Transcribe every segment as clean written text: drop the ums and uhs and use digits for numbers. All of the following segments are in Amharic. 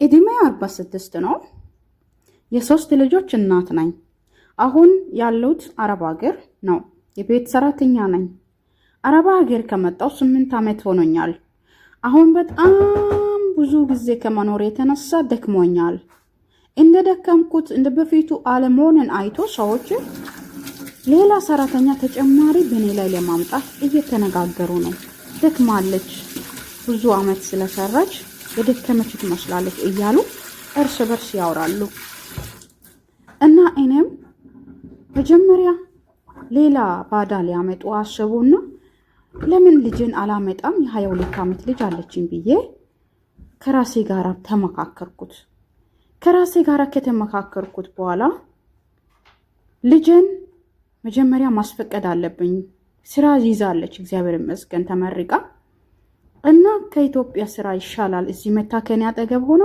እድሜ 46 ነው። የሶስት ልጆች እናት ነኝ። አሁን ያለሁት አረብ ሀገር ነው። የቤት ሰራተኛ ነኝ። አረብ ሀገር ከመጣሁ 8 ዓመት ሆኖኛል። አሁን በጣም ብዙ ጊዜ ከመኖር የተነሳ ደክሞኛል። እንደ ደከምኩት እንደ በፊቱ አለመሆንን አይቶ ሰዎች ሌላ ሰራተኛ ተጨማሪ በኔ ላይ ለማምጣት እየተነጋገሩ ነው። ደክማለች፣ ብዙ ዓመት ስለሰራች የደከመች ትመስላለች እያሉ እርስ በርስ ያወራሉ። እና እኔም መጀመሪያ ሌላ ባዳ ሊያመጡ አሰቡና ለምን ልጅን አላመጣም የ22 ዓመት ልጅ አለችኝ ብዬ ከራሴ ጋር ተመካከርኩት። ከራሴ ጋር ከተመካከርኩት በኋላ ልጅን መጀመሪያ ማስፈቀድ አለብኝ። ስራ ይዛለች፣ እግዚአብሔር ይመስገን ተመርቃ እና ከኢትዮጵያ ስራ ይሻላል እዚህ መታ ከኔ አጠገብ ሆኖ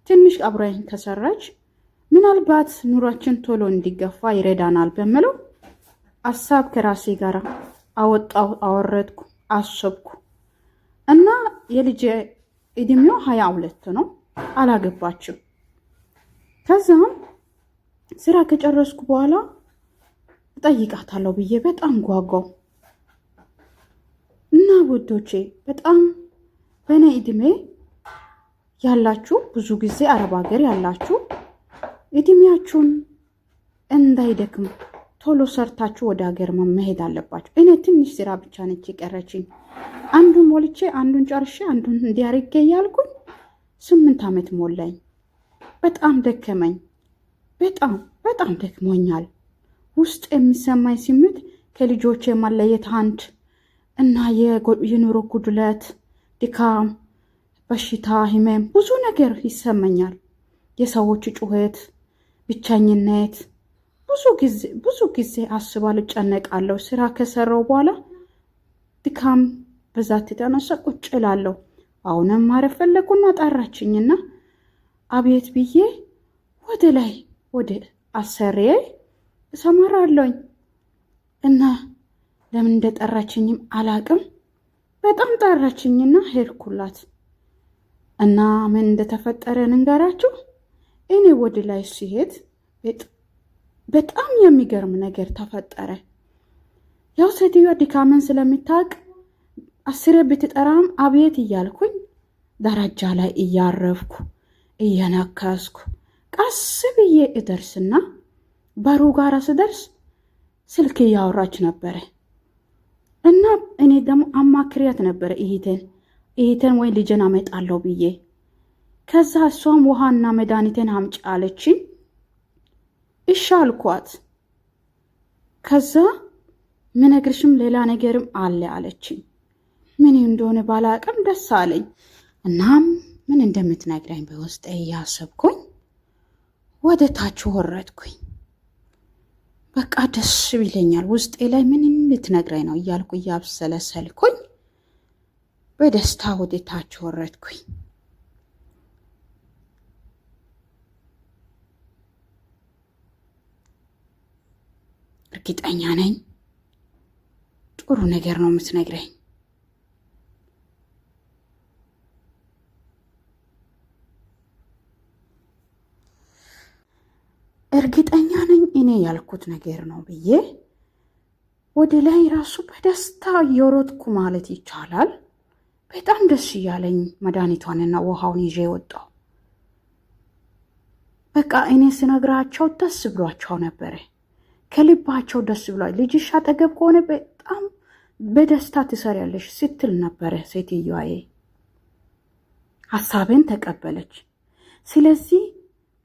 ትንሽ አብራኝ ከሰራች ምናልባት ኑሯችን ቶሎ እንዲገፋ ይረዳናል በሚለው ሐሳብ ከራሴ ጋር አወጣው አወረድኩ አሰብኩ እና የልጅ እድሜው 22 ነው፣ አላገባችም። ከዛም ስራ ከጨረስኩ በኋላ እጠይቃታለሁ ብዬ በጣም ጓጓው እና ውዶቼ በጣም በኔ እድሜ ያላችሁ ብዙ ጊዜ አረብ ሀገር ያላችሁ እድሜያችሁን እንዳይደክም ቶሎ ሰርታችሁ ወደ ሀገር መሄድ አለባችሁ። እኔ ትንሽ ስራ ብቻ ነች የቀረችኝ። አንዱን ሞልቼ አንዱን ጨርሼ አንዱን እንዲያርገ ያልኩኝ 8 ዓመት ሞላኝ። በጣም ደከመኝ። በጣም ደክሞኛል። ውስጥ የሚሰማኝ ስሜት ከልጆቼ መለየት አንድ እና የኑሮ ጉድለት፣ ድካም፣ በሽታ፣ ህመም ብዙ ነገር ይሰማኛል። የሰዎች ጩኸት፣ ብቸኝነት ብዙ ጊዜ አስባለሁ፣ ጨነቃለሁ። ስራ ከሰራው በኋላ ድካም በዛት የተነሳ ቁጭ እላለሁ። አሁንም ማረፍ ፈለኩና ጠራችኝና አቤት ብዬ ወደ ላይ ወደ አሰሪዬ እሰማራለሁኝ እና ለምን እንደጠራችኝም አላቅም። በጣም ጠራችኝና ሄድኩላት እና ምን እንደተፈጠረ ንገራችሁ። እኔ ወደ ላይ ሲሄድ በጣም የሚገርም ነገር ተፈጠረ። ያው ሴትዮዋ ድካምን ስለምታውቅ አስሬ ብትጠራም አቤት እያልኩኝ ደረጃ ላይ እያረፍኩ እየነከስኩ ቀስ ብዬ እደርስና በሩ ጋር ስደርስ ስልክ እያወራች ነበረ እና እኔ ደግሞ አማክሪያት ነበረ ይሄተን ወይ ልጅን አመጣለሁ ብዬ። ከዛ እሷም ውሃና መድኃኒትን አምጪ አለችኝ። እሺ አልኳት። ከዛ ምነግርሽም ሌላ ነገርም አለ አለችኝ። ምን እንደሆነ ባላቅም ደስ አለኝ። እናም ምን እንደምትነግረኝ በውስጤ እያሰብኩኝ ወደ ታች ወረድኩኝ። በቃ ደስ ይለኛል ውስጤ ላይ ምን ልትነግረኝ ነው እያልኩ እያብሰለሰልኩኝ በደስታ ወደ ታች ወረድኩኝ። እርግጠኛ ነኝ ጥሩ ነገር ነው የምትነግረኝ። እርግጠኛ ነኝ እኔ ያልኩት ነገር ነው ብዬ ወደ ላይ ራሱ በደስታ እየሮጥኩ ማለት ይቻላል። በጣም ደስ እያለኝ መድኃኒቷንና ውሃውን ይዤ ወጣሁ። በቃ እኔ ስነግራቸው ደስ ብሏቸው ነበረ። ከልባቸው ደስ ብሏል። ልጅሽ አጠገብ ከሆነ በጣም በደስታ ትሰሪያለሽ ስትል ነበረ ሴትዮዋዬ። ሀሳቤን ተቀበለች። ስለዚህ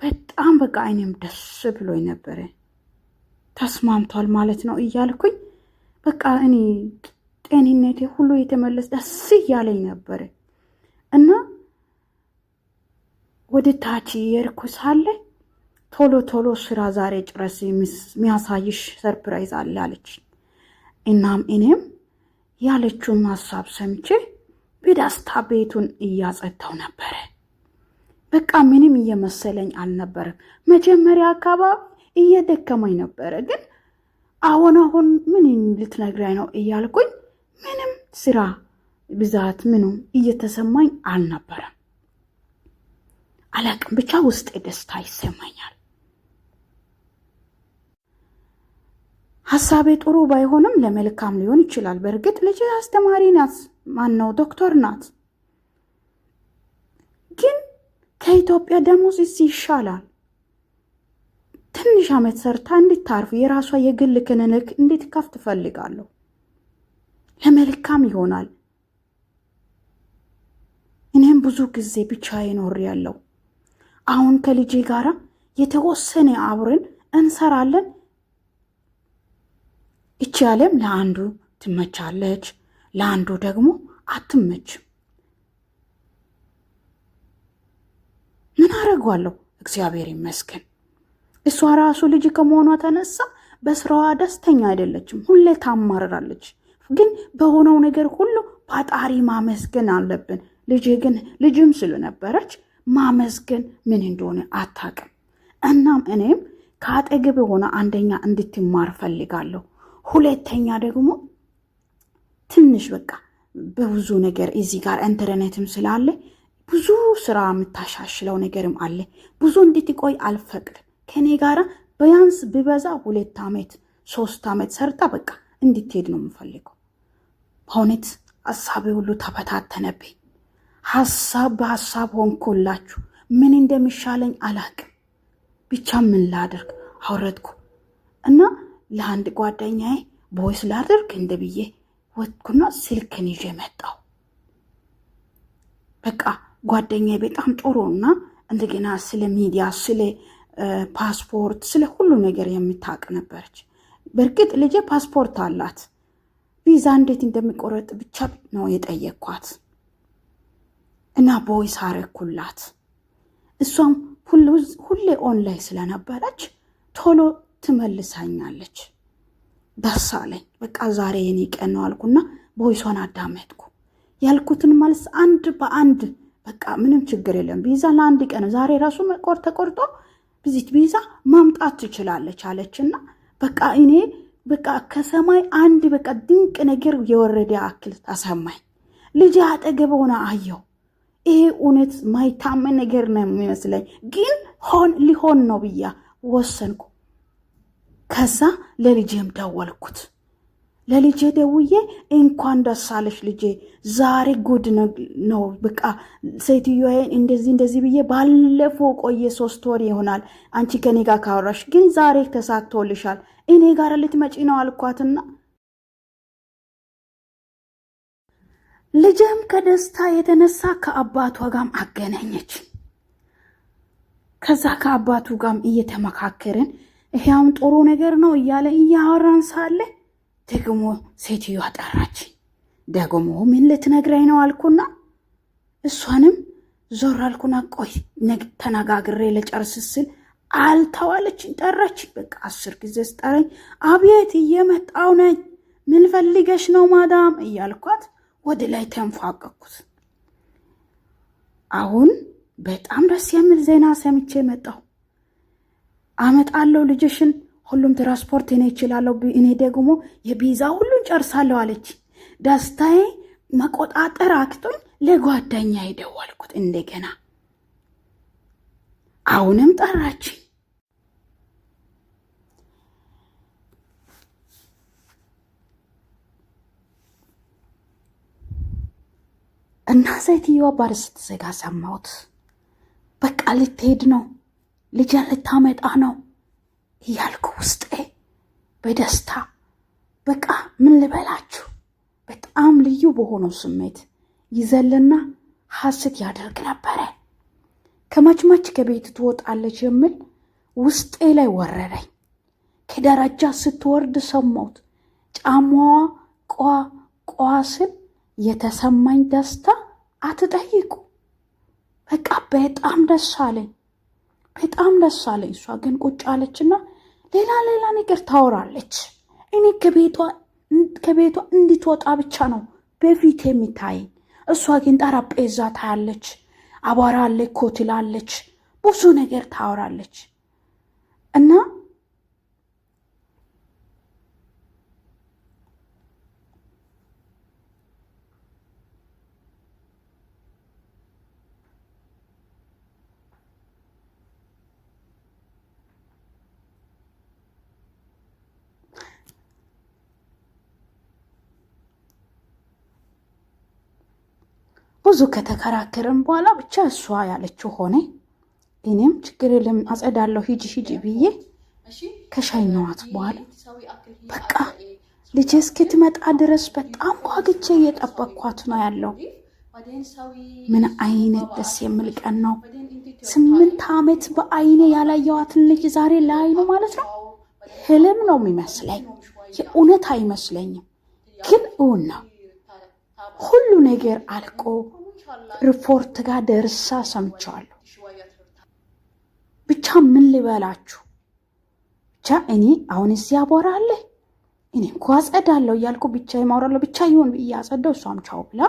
በጣም በቃ እኔም ደስ ብሎኝ ነበረ። ተስማምቷል ማለት ነው እያልኩኝ በቃ እኔ ጤንነቴ ሁሉ የተመለስ ደስ እያለኝ ነበረ እና ወደ ታች የርኩ ሳለ ቶሎ ስራ ዛሬ ጭረስ የሚያሳይሽ ሰርፕራይዝ አለ አለች። እናም እኔም ያለችውን ሀሳብ ሰምቼ በደስታ ቤቱን እያጸዳሁ ነበረ። በቃ ምንም እየመሰለኝ አልነበረም። መጀመሪያ አካባቢ እየደከመኝ ነበረ፣ ግን አሁን ምን ልትነግረኝ ነው እያልኩኝ ምንም ስራ ብዛት ምንም እየተሰማኝ አልነበረም። አላቅም ብቻ ውስጤ ደስታ ይሰማኛል። ሐሳቤ ጥሩ ባይሆንም ለመልካም ሊሆን ይችላል። በእርግጥ ልጅ አስተማሪ ናት፣ ማነው ዶክተር ናት። ግን ከኢትዮጵያ ደሞዝ እዚህ ይሻላል። ትንሽ ዓመት ሰርታ እንድታርፍ የራሷ የግል ክሊኒክ እንድትከፍት እፈልጋለሁ። ለመልካም ይሆናል። እኔም ብዙ ጊዜ ብቻዬን ኖሬያለሁ። አሁን ከልጄ ጋር የተወሰነ አብረን እንሰራለን። እቺ ዓለም ለአንዱ ትመቻለች፣ ለአንዱ ደግሞ አትመችም። ምን አደርገዋለሁ? እግዚአብሔር ይመስገን። እሷ ራሱ ልጅ ከመሆኗ ተነሳ በስራዋ ደስተኛ አይደለችም። ሁሌ ታማርራለች። ግን በሆነው ነገር ሁሉ ፈጣሪ ማመስገን አለብን። ልጄ ግን ልጅም ስለነበረች ማመስገን ምን እንደሆነ አታውቅም። እናም እኔም ከአጠገብ የሆነ አንደኛ እንድትማር ፈልጋለሁ። ሁለተኛ ደግሞ ትንሽ በቃ በብዙ ነገር እዚህ ጋር ኢንተርኔትም ስላለ ብዙ ስራ የምታሻሽለው ነገርም አለ። ብዙ እንድትቆይ አልፈቅድም። ከኔ ጋር ቢያንስ ቢበዛ 2 ዓመት 3 ዓመት ሰርታ በቃ እንድትሄድ ነው የምፈልገው። በእውነት ሀሳቤ ሁሉ ተበታተነብኝ። ሀሳብ በሀሳብ ሆንኩላችሁ። ምን እንደሚሻለኝ አላቅም። ብቻ ምን ላድርግ አውረድኩ እና ለአንድ ጓደኛዬ ቦይስ ላድርግ እንደ ብዬ ወጥኩና ስልክን ይዤ መጣሁ። በቃ ጓደኛዬ በጣም ጥሩና እንደገና ስለ ሚዲያ፣ ስለ ፓስፖርት፣ ስለ ሁሉ ነገር የምታውቅ ነበረች። በእርግጥ ልጄ ፓስፖርት አላት። ቪዛ እንዴት እንደሚቆረጥ ብቻ ነው የጠየቅኳት እና ቦይስ አረኩላት። እሷም ሁሌ ኦንላይን ስለነበረች ቶሎ ትመልሳኛለች። ደስ አለኝ። በቃ ዛሬ የኔ ቀን ነው አልኩና ቦይሷን አዳመጥኩ። ያልኩትን መልስ አንድ በአንድ በቃ ምንም ችግር የለም፣ ቪዛ ለአንድ ቀን ዛሬ ራሱ ተቆርጦ ቪዚት ቪዛ ማምጣት ትችላለች አለችና በቃ እኔ በቃ ከሰማይ አንድ በቃ ድንቅ ነገር የወረደ አክል ተሰማኝ። ልጅ አጠገብ ሆነ አየው። ይሄ እውነት ማይታመን ነገር ነው የሚመስለኝ፣ ግን ሊሆን ነው ብያ ወሰንኩ። ከዛ ለልጄም ደወልኩት። ለልጄ ደውዬ እንኳን ደስ አለሽ ልጄ፣ ዛሬ ጉድ ነው በቃ ሴትዮዬን እንደዚህ ብዬ ባለፈው ቆየ 3 ወር ይሆናል አንቺ ከኔ ጋር ካወራሽ፣ ግን ዛሬ ተሳክቶልሻል፣ እኔ ጋር ልትመጪ ነው አልኳትና ልጄም ከደስታ የተነሳ ከአባቷ ጋርም አገናኘች። ከዛ ከአባቱ ጋርም እየተመካከርን ይሄም ጥሩ ነገር ነው እያለ እያወራን ሳለ ደግሞ ሴትዮ አጠራች። ደግሞ ምን ልትነግረኝ ነው አልኩና እሷንም ዞር አልኩና ቆይ ተነጋግሬ ለጨርስ ስል አልተዋለችኝ፣ ጠራች። በቃ 10 ጊዜ ስጠረኝ አቤት እየመጣው ነኝ፣ ምን ፈልገሽ ነው ማዳም እያልኳት ወደ ላይ ተንፏቀኩት። አሁን በጣም ደስ የሚል ዜና ሰምቼ መጣሁ። አመጣለሁ ልጅሽን፣ ሁሉም ትራንስፖርት እኔ እችላለሁ፣ እኔ ደግሞ የቪዛ ሁሉን ጨርሳለሁ አለች። ደስታዬ መቆጣጠር አክቶኝ ለጓደኛዬ ደወልኩት እንደገና። አሁንም ጠራች። እና ሴትዮዋ በር ስትዘጋ ሰማሁት። በቃ ልትሄድ ነው፣ ልጄን ልታመጣ ነው እያልኩ ውስጤ በደስታ በቃ ምን ልበላችሁ በጣም ልዩ በሆነው ስሜት ይዘልና ሐሴት ያደርግ ነበረ። ከመችመች ከቤት ትወጣለች የሚል ውስጤ ላይ ወረረኝ። ከደረጃ ስትወርድ ሰማሁት። ጫማዋ ቋ ስል የተሰማኝ ደስታ አትጠይቁ። በቃ በጣም ደስ አለኝ፣ በጣም ደስ አለኝ። እሷ ግን ቁጭ አለችና ሌላ ነገር ታወራለች። እኔ ከቤቷ እንድትወጣ ብቻ ነው በፊት የሚታየኝ። እሷ ግን ጠረጴዛ ታያለች፣ አቧራ አለ እኮ ትላለች፣ ብዙ ነገር ታወራለች። እና ብዙ ከተከራከረን በኋላ ብቻ እሷ ያለችው ሆነ። እኔም ችግር የለም አጸዳለሁ ሂጂ ብዬ ከሻይነዋት በኋላ በቃ ልጄ እስክትመጣ ድረስ በጣም ጓግቼ እየጠበቅኳት ነው ያለው። ምን አይነት ደስ የሚል ቀን ነው። 8 ዓመት በአይኔ ያላየዋትን ልጅ ዛሬ ላይ ነው ማለት ነው። ህልም ነው የሚመስለኝ፣ የእውነት አይመስለኝም፣ ግን እውን ነው። ሁሉ ነገር አልቆ ሪፖርት ጋር ደርሳ ሰምቻለሁ። ብቻ ምን ልበላችሁ፣ ብቻ እኔ አሁን እዚህ አቦራለ እኔ እንኳ አጸዳለሁ እያልኩ ብቻ ይማውራለሁ ብቻ ይሁን ብዬ አጸዳው። እሷም ቻው ብላ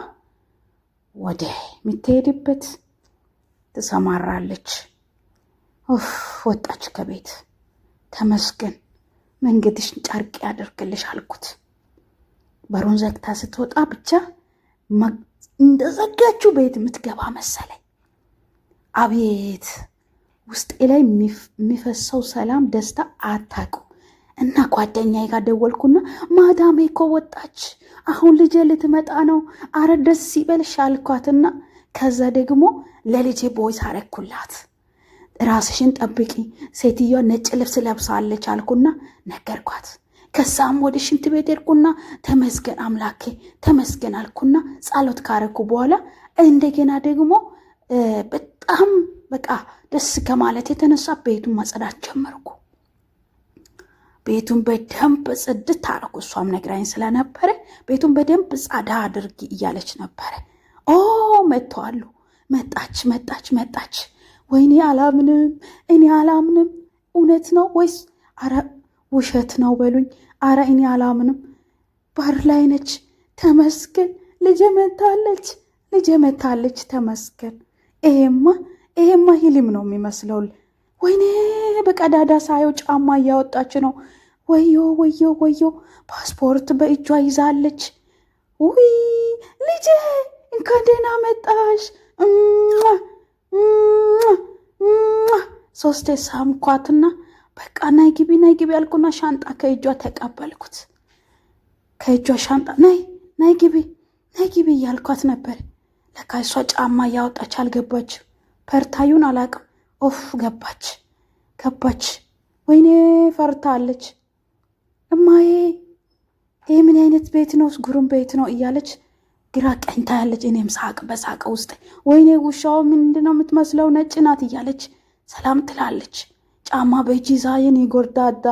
ወደ የምትሄድበት ትሰማራለች። ወጣች ከቤት። ተመስገን መንገድሽን ጨርቅ ያደርግልሽ አልኩት። በሩን ዘግታ ስትወጣ ብቻ እንደዘጋችሁ ቤት የምትገባ መሰለኝ። አቤት ውስጤ ላይ የሚፈሰው ሰላም ደስታ አታውቁ። እና ጓደኛዬ ጋር ደወልኩና ማዳሜ እኮ ወጣች፣ አሁን ልጄ ልትመጣ ነው፣ አረ ደስ ይበልሽ አልኳትና ከዛ ደግሞ ለልጄ ቦይስ አረኩላት። ራስሽን ጠብቂ፣ ሴትዮዋ ነጭ ልብስ ለብሳለች አልኩና ነገርኳት። ከዛም ወደ ሽንት ቤት ሄድኩና ተመስገን አምላኬ ተመስገን አልኩና ጸሎት ካረኩ በኋላ እንደገና ደግሞ በጣም በቃ ደስ ከማለት የተነሳ ቤቱን ማጽዳት ጀመርኩ። ቤቱን በደንብ ጽድት ታረኩ። እሷም ነግራኝ ስለነበረ ቤቱን በደንብ ጻዳ አድርጊ እያለች ነበረ። መጥተዋሉ። መጣች። ወይኔ አላምንም፣ እኔ አላምንም። እውነት ነው ወይስ አረ ውሸት ነው በሉኝ። አረ እኔ አላምንም። በር ላይ ነች። ተመስገን ልጄ መታለች። ተመስገን። ይሄማ ህልም ነው የሚመስለው። ወይኔ በቀዳዳ ሳየው ጫማ እያወጣች ነው። ወዮ ፓስፖርት በእጇ ይዛለች። ውይ ልጄ እንኳን ደህና መጣሽ። 3 ሳምኳትና በቃ ናይ ግቢ አልኩና ሻንጣ ከእጇ ተቀበልኩት። ከእጇ ሻንጣ ናይ ግቢ እያልኳት ነበር። ለካ እሷ ጫማ እያወጣች አልገባች። ፐርታዩን አላቅም። ገባች። ወይኔ ፈርታለች። እማዬ ይህ ምን አይነት ቤት ነው? ጉሩም ቤት ነው እያለች ግራ ቀኝ ታያለች። እኔም በሳቅ ውስጥ ወይኔ ውሻው ምንድነው የምትመስለው? ነጭ ናት እያለች ሰላም ትላለች። ጫማ በእጅ ይዛ የኔ ጎርዳዳ።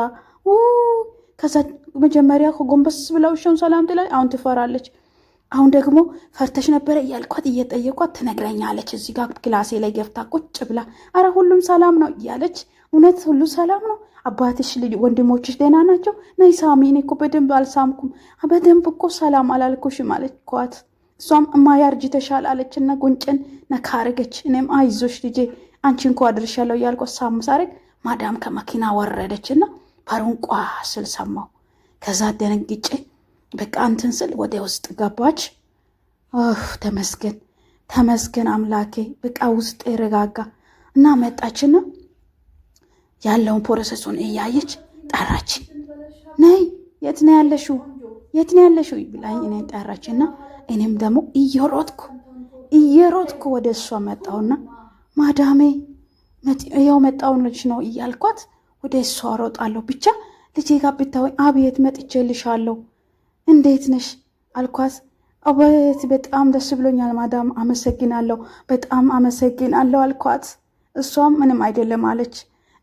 ከዛ መጀመሪያ ጎንበስ ብላ ውሻውን ሰላም ትላለች። አሁን ትፈራለች። አሁን ደግሞ ፈርተሽ ነበረ እያልኳት እየጠየኳት ትነግረኛለች። እዚህ ጋር ክላሴ ላይ ገብታ ቁጭ ብላ አረ ሁሉም ሰላም ነው እያለች እውነት ሁሉ ሰላም ነው? አባትሽ ወንድሞችሽ ደህና ናቸው? ነይ ሳሚ። እኔ እኮ በደንብ አልሳምኩም። በደንብ እኮ ሰላም አላልኩሽም አለችኳት። እሷም እማዬ አርጅተሻል አለችና ጉንጭን ነካ አረገች። እኔም አይዞሽ ልጄ አንቺ እንኳ አድርሻለሁ እያልኳት ሳም ሳረግ ማዳም ከመኪና ወረደችና በሩን ቋ ስል ሰማሁ። ከዛ ደነግጬ በቃ እንትን ስል ወደ ውስጥ ገባች። ተመስገን አምላኬ። በቃ ውስጥ ይረጋጋ እና መጣችና ያለውን ፕሮሰሱን እያየች ጠራች። ነይ የት ነው ያለሽው ብላኝ እኔን ጠራችና እኔም ደግሞ እየሮጥኩ ወደ እሷ መጣውና ማዳሜ ያው መጣውልሽ ነው እያልኳት ወደ እሷ ሮጣለሁ። ብቻ ልጄ ጋር ብታወኝ። አቤት መጥቼልሻለሁ፣ እንዴት ነሽ አልኳት። አቤት በጣም ደስ ብሎኛል ማዳም፣ አመሰግናለሁ፣ በጣም አመሰግናለሁ አልኳት። እሷም ምንም አይደለም አለች።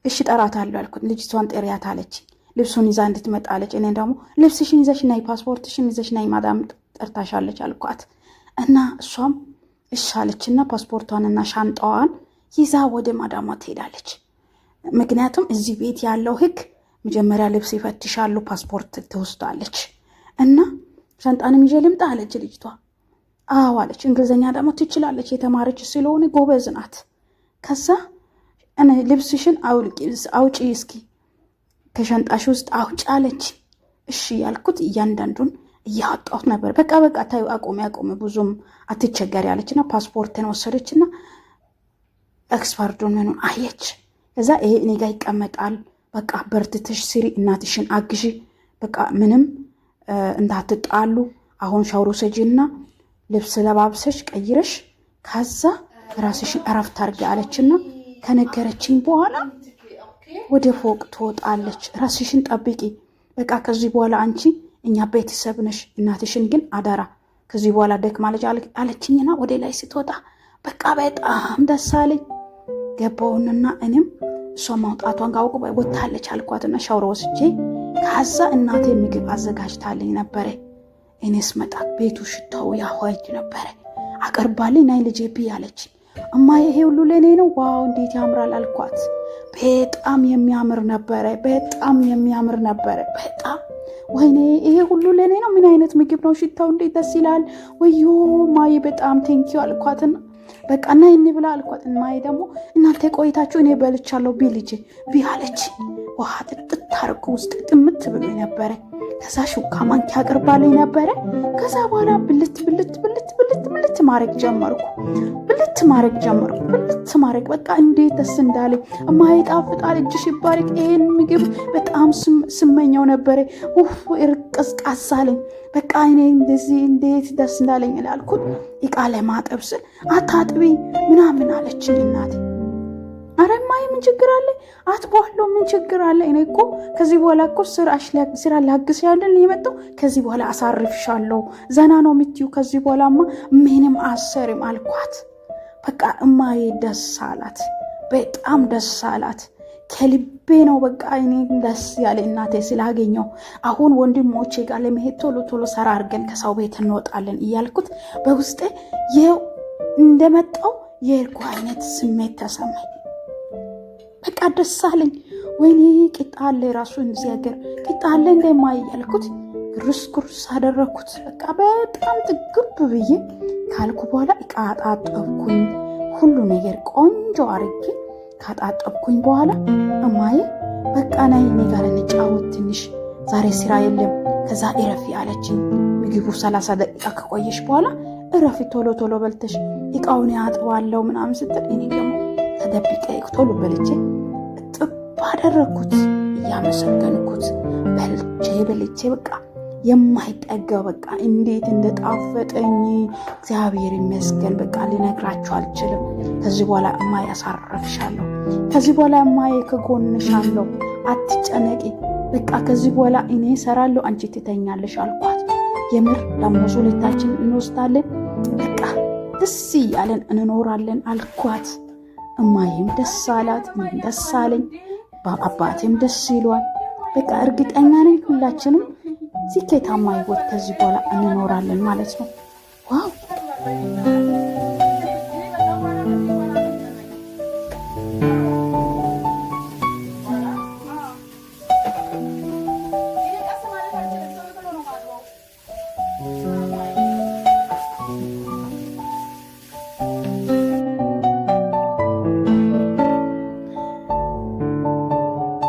እሺ ጠራታለሁ አልኩት። ልጅቷን ጠሪያት አለች። ልብሱን ይዛ እንድትመጣለች። እኔ ደግሞ ልብስሽን ይዘሽ ነይ፣ ፓስፖርትሽን ይዘሽ ነይ፣ ማዳም ጠርታሻለች አልኳት። እና እሷም እሺ አለችና ፓስፖርቷንና ሻንጣዋን ይዛ ወደ ማዳሟ ትሄዳለች። ምክንያቱም እዚህ ቤት ያለው ህግ መጀመሪያ ልብስ ይፈትሻሉ፣ ፓስፖርት ትወስዳለች። እና ሻንጣንም ይዤ ልምጣ አለች ልጅቷ። አዎ አለች። እንግሊዝኛ ደግሞ ትችላለች፣ የተማረች ስለሆነ ጎበዝ ናት። ከዛ ልብስሽን አውጪ እስኪ ከሻንጣሽ ውስጥ አውጪ አለች። እሺ ያልኩት እያንዳንዱን እያወጣሁት ነበር። በቃ ታዩ አቆሚ ብዙም አትቸገሪ ያለችና ፓስፖርትን ወሰደችና ኤክስፐርቱን ምኑን አየች። ከዛ ይሄ እኔ ጋር ይቀመጣል፣ በቃ በርትተሽ ስሪ፣ እናትሽን አግዢ፣ በቃ ምንም እንዳትጣሉ። አሁን ሻውሮ ሰጂና ልብስ ለባብሰሽ ቀይረሽ ከዛ ራስሽን እረፍት አድርጊ አለችና ከነገረችኝ በኋላ ወደ ፎቅ ትወጣለች። ራስሽን ጠብቂ፣ በቃ ከዚህ በኋላ አንቺ እኛ ቤተሰብ ነሽ፣ እናትሽን ግን አደራ ከዚህ በኋላ ደክማለች አለችኝና ወደ ላይ ስትወጣ በቃ በጣም ደስ አለኝ። ገባውንና እኔም እሷ ማውጣቷን ካወቁ ወታለች አልኳትና ሻወር ወስጄ ከዛ እናቴ ምግብ አዘጋጅታልኝ ነበረ። እኔስ መጣ ቤቱ ሽታው ያሆጅ ነበረ። አቀርባልኝ ናይ ልጄ ብይ አለች። እማዬ ይሄ ሁሉ ለኔ ነው? ዋው እንዴት ያምራል አልኳት። በጣም የሚያምር ነበረ፣ በጣም የሚያምር ነበረ። በጣም ወይኔ ይሄ ሁሉ ለኔ ነው? ምን አይነት ምግብ ነው? ሽታው እንዴት ደስ ይላል። ወዮ ማዬ በጣም ቴንኪው አልኳትና በቃ እና እንብላ አልኳት። ማዬ ደግሞ እናንተ ቆይታችሁ እኔ በልቻለሁ ቢ ልጄ ቢ አለች። ውሃ ጥጥት አርጎ ውስጥ ጥምት ብሎ ነበረ። ከዛ ሹካ ማንኪያ አቅርባልኝ ነበረ። ከዛ በኋላ ብልት ማድረግ ጀመርኩ። ብልት ማድረግ በቃ እንዴት ደስ እንዳለኝ። እማዬ ጣፍጣል፣ እጅሽ ይባረክ። ይሄን ምግብ በጣም ስመኛው ነበረ። ቀዝቃዛ አለኝ። በቃ እኔ እንደዚህ እንዴት ደስ እንዳለኝ እላልኩት። እቃ ለማጠብ ስል አታጥቢ ምናምን አለችኝ እናቴ። አረ እማዬ ምን ችግር አለ? አጥቧለሁ፣ ምን ችግር አለ? እኔ እኮ ከዚህ በኋላ እኮ ስራ ላግስ ያለን የመጣው ከዚህ በኋላ አሳርፍሻለሁ፣ ዘና ነው የምትዩ፣ ከዚህ በኋላማ ምንም አሰርም አልኳት። በቃ እማዬ ደስ አላት፣ በጣም ደስ አላት። ከልቤ ነው በቃ እኔ ደስ ያለ እናቴ ስላገኘው። አሁን ወንድሞቼ ጋር ለመሄድ ቶሎ ሰራ አድርገን ከሰው ቤት እንወጣለን እያልኩት በውስጤ እንደመጣው የእርጎ አይነት ስሜት ተሰማኝ። በቃ ደስ አለኝ። ወይኔ ቂጣ አለ ራሱ እዚህ ሀገር ቂጣ አለ እንደማይ ያልኩት ግርስ አደረኩት። በቃ በጣም ጥግብ ብዬ ካልኩ በኋላ እቃ አጣጠብኩኝ። ሁሉ ነገር ቆንጆ አርጌ ካጣጠብኩኝ በኋላ እማዬ በቃ ናይ እኔ ጋር እንጫወት ትንሽ፣ ዛሬ ስራ የለም። ከዛ እረፊ አለችኝ። ምግቡ 30 ደቂቃ ከቆየሽ በኋላ እረፊ፣ ቶሎ በልተሽ እቃውን ያጥባለው ምናምን ስትል እኔ ደግሞ ተደብቄ ቶሎ በልቼ ጥብ አደረኩት። እያመሰገንኩት በልቼ በቃ የማይጠገው በቃ እንዴት እንደጣፈጠኝ እግዚአብሔር ይመስገን። በቃ ሊነግራችሁ አልችልም። ከዚህ በኋላ እማዬ አሳረፍሻለሁ፣ ከዚህ በኋላ እማዬ ከጎንሻለሁ፣ አትጨነቂ። በቃ ከዚህ በኋላ እኔ እሰራለሁ፣ አንቺ ትተኛለሽ አልኳት። የምር ደሞዙ ሁለታችን እንወስዳለን፣ በቃ ደስ እያለን እንኖራለን አልኳት። እማዬም ደስ አላት፣ እኔም ደስ አለኝ፣ አባቴም ደስ ይሏል። በቃ እርግጠኛ ነኝ ሁላችንም ስኬታማ ህይወት ከዚህ በኋላ እንኖራለን ማለት ነው። ዋው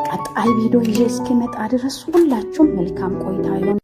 ቀጣይ ቪዲዮ ይዤ እስኪመጣ ድረስ ሁላችሁም መልካም ቆይታ ይሁን።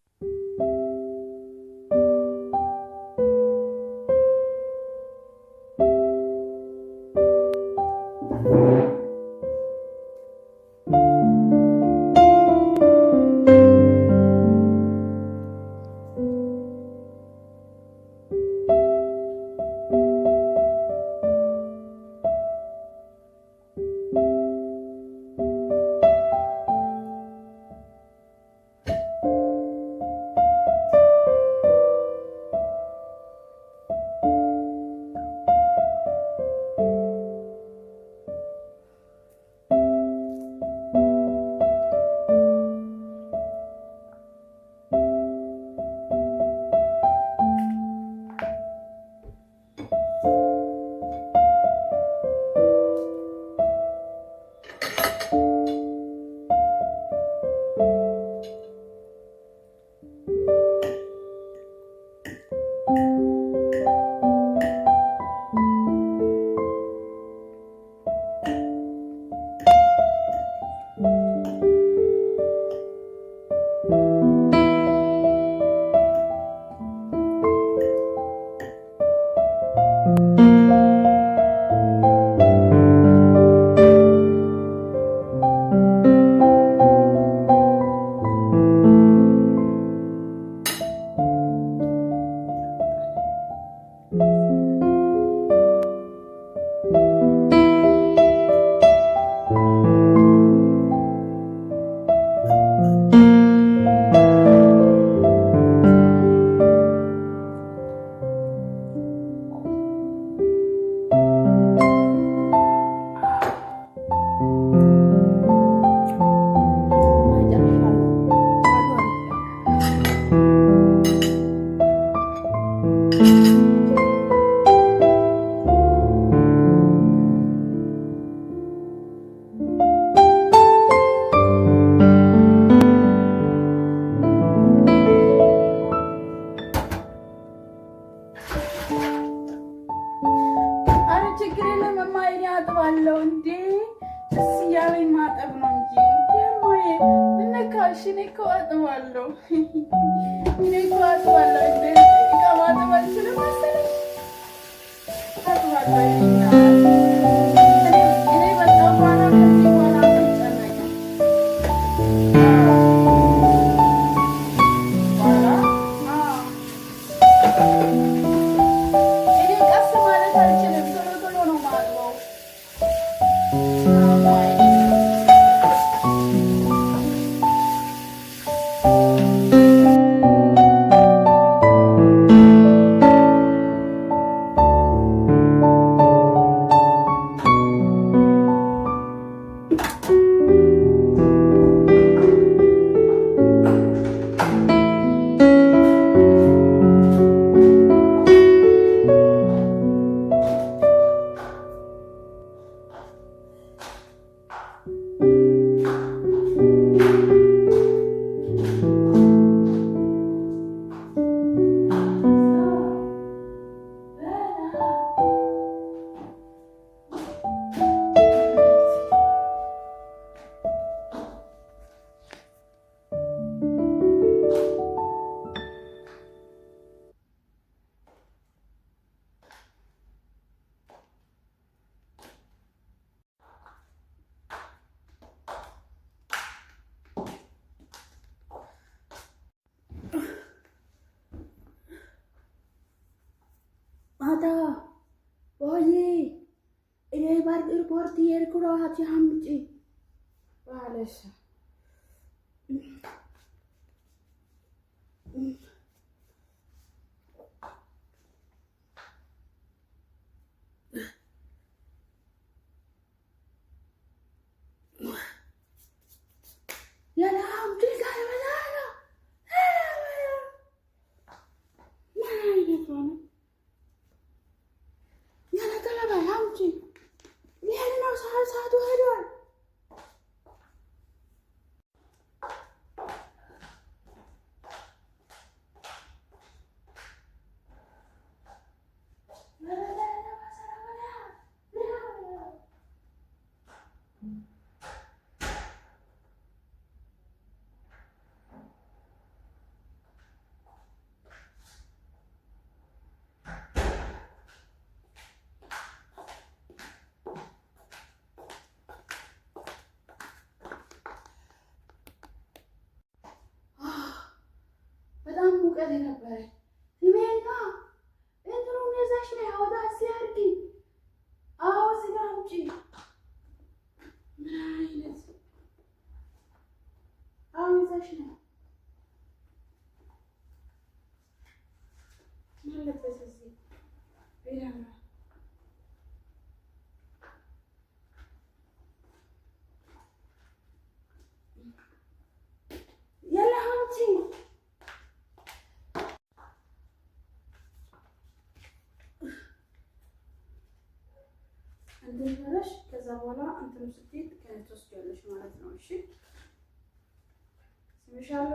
አጥባለሁ እንዴ? ደስ እያለኝ ማጠብ ነው እንጂ የማዬ ምነካሽ? እኔ እኮ አጥባለሁ እንዴ እቃ ማጠብ አልችልም መሰለኝ። አጥባለሁ እኔ በጣም በኋላ ከዚህ በኋላ አልጨነቅም። እኔ ቀስ ማለት አልችልም። ቶሎ ቶሎ ነው ማጥበው። ማታ ወይ እኔ ኤርፖርት የሄድኩ ነው። አምጪ ባለሽ ሰዓቱ ሄዷል። ሙቀት የነበረ ሲሜና እንትኑን የዛሽ ላይ አወጣ ሲያርጊ አዎ እዚህ ጋር አምጪ። ምን አይነት አዎ የዛሽ ነው ማለበት እዚህ ቤዳና ያለ አምጪ እንትን ብለሽ ከዛ በኋላ እንትን ስትይ ትወስጃለሽ ማለት ነው። እሺ ስምሽ አለ